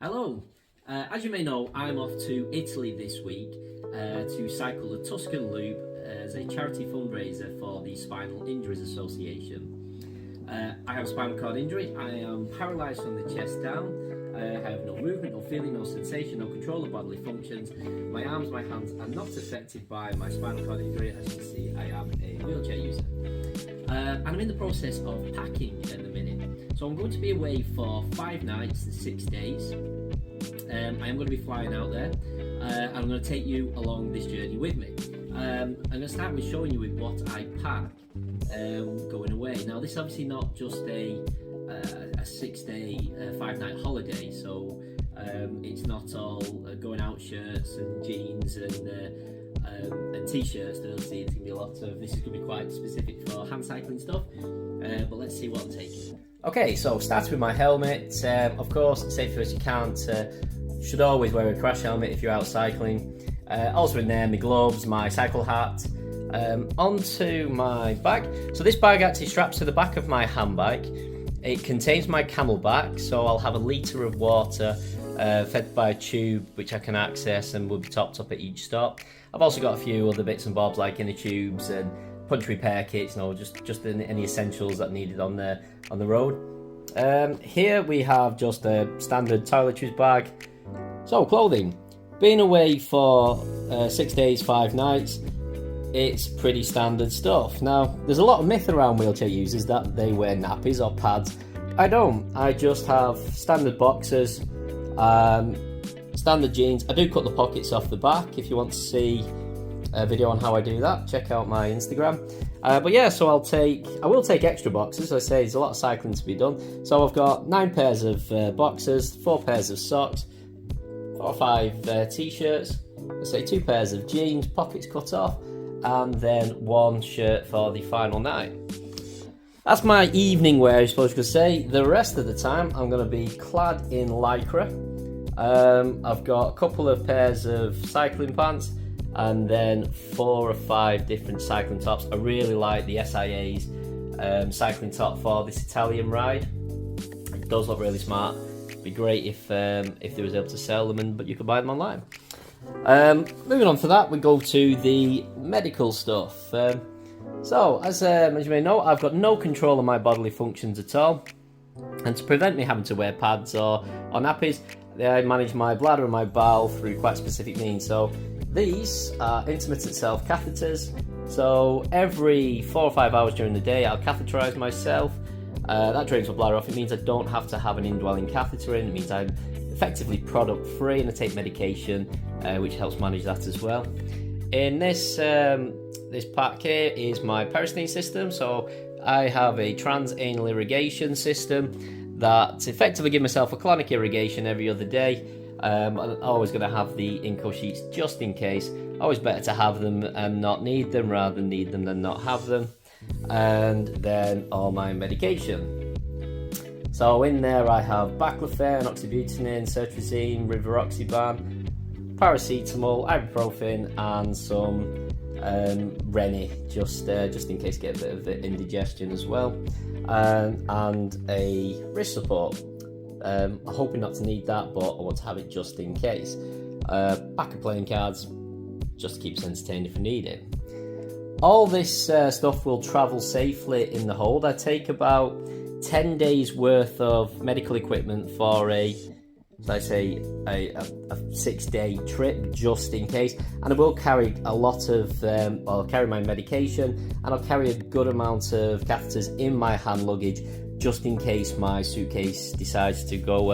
Hello. As you may know, I'm off to Italy this week to cycle the Tuscan Loop as a charity fundraiser for the Spinal Injuries Association. I have a spinal cord injury. I am paralysed from the chest down. I have no movement, no feeling, no sensation, no control of bodily functions. My arms, my hands are not affected by my spinal cord injury. As you can see, I am a wheelchair user. And I'm in the process of packing at the minute. So I'm going to be away for 5 nights and 6 days. I am going to be flying out there. I'm going to take you along this journey with me. I'm going to start with showing you with what I pack going away. Now, this is obviously not just a 6-day, 5-night holiday, so it's not all going out shirts and jeans and t-shirts. There's going to be a lot of, this is going to be quite specific for hand cycling stuff, but let's see what I'm taking. Okay, so starting with my helmet. Of course, safety first, you can't, should always wear a crash helmet if you're out cycling. Also in there, my gloves, my cycle hat. Onto my bag. So this bag actually straps to the back of my handbike. It contains my camelback, so I'll have a litre of water fed by a tube which I can access and will be topped up at each stop. I've also got a few other bits and bobs like inner tubes and punch repair kits, just any essentials that needed on the road. Here we have just a standard toiletries bag. So clothing. Being away for 6 days, 5 nights, it's pretty standard stuff. Now, there's a lot of myth around wheelchair users that they wear nappies or pads. I don't. I just have standard boxers, standard jeans. I do cut the pockets off the back. If you want to see a video on how I do that, check out my Instagram. But yeah, so I will take extra boxes. As I say, there's a lot of cycling to be done. So I've got 9 pairs of boxers, 4 pairs of socks, 4 or 5 t-shirts, let's say 2 pairs of jeans, pockets cut off, and then 1 shirt for the final night. That's my evening wear, I suppose you could say. The rest of the time, I'm going to be clad in lycra. I've got a couple of pairs of cycling pants, and then 4 or 5 different cycling tops. I really like the SIA's cycling top for this Italian ride. It does look really smart. It'd be great if they was able to sell them, but you could buy them online. Moving on to that, we go to the medical stuff. So, as you may know, I've got no control of my bodily functions at all, and to prevent me having to wear pads or nappies, I manage my bladder and my bowel through quite specific means. So these are intermittent self catheters. So every 4 or 5 hours during the day, I'll catheterize myself. That drains my bladder off. It means I don't have to have an indwelling catheter in. It means I'm effectively product free, and I take medication, which helps manage that as well. In this pack here is my peristeen system. So I have a transanal irrigation system that effectively give myself a colonic irrigation every other day. I'm always going to have the Inco sheets just in case. Always better to have them and not need them rather than need them than not have them. And then all my medication. So in there I have baclofen, oxybutynin, cetirizine, rivaroxaban, paracetamol, ibuprofen, and some Rennie, just in case I get a bit of indigestion as well, and a wrist support. I'm hoping not to need that, but I want to have it just in case. Pack of playing cards, just to keep us entertained if I need it. All this stuff will travel safely in the hold. I take about 10 days worth of medical equipment for a 6-day trip, just in case. And I will carry a lot of, I'll carry my medication, and I'll carry a good amount of catheters in my hand luggage, just in case my suitcase decides to go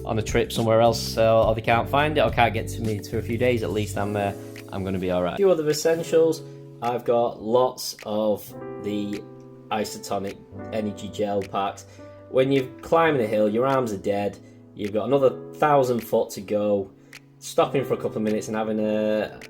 on a trip somewhere else, or they can't find it or can't get to me for a few days. At least I'm going to be all right. A few other essentials. I've got lots of the isotonic energy gel packs. When you're climbing a hill, your arms are dead. You've got another 1,000 foot to go. Stopping for a couple of minutes and having a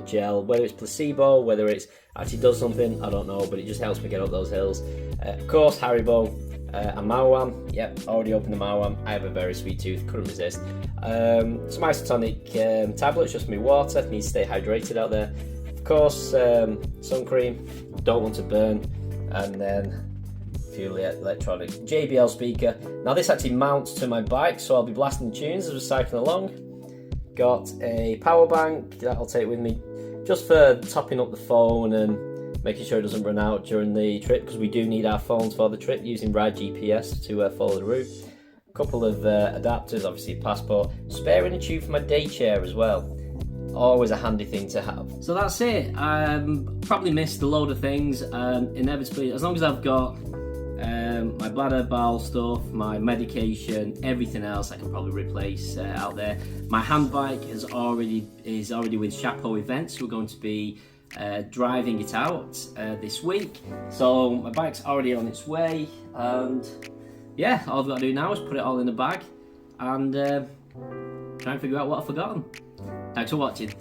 gel, whether it's placebo, whether it's actually does something, I don't know, but it just helps me get up those hills. Of course, Haribo, a Mawam. Yep, already opened the Mawam. I have a very sweet tooth, couldn't resist. Some isotonic tablets, just me water. Need to stay hydrated out there. Of course, sun cream. Don't want to burn. And then few electronics. JBL speaker. Now this actually mounts to my bike, so I'll be blasting tunes as we're cycling along. Got a power bank that I'll take with me just for topping up the phone and making sure it doesn't run out during the trip, because we do need our phones for the trip, using Ride GPS to follow the route. A couple of adapters, obviously a passport, spare in a tube for my day chair as well. Always a handy thing to have. So that's it. Probably missed a load of things. Inevitably, as long as I've got my bladder, bowel stuff, my medication, everything else I can probably replace out there. My hand bike is already with Chapeau Events. We're going to be driving it out this week. So my bike's already on its way, and yeah, all I've got to do now is put it all in a bag and try and figure out what I've forgotten. Thanks for watching.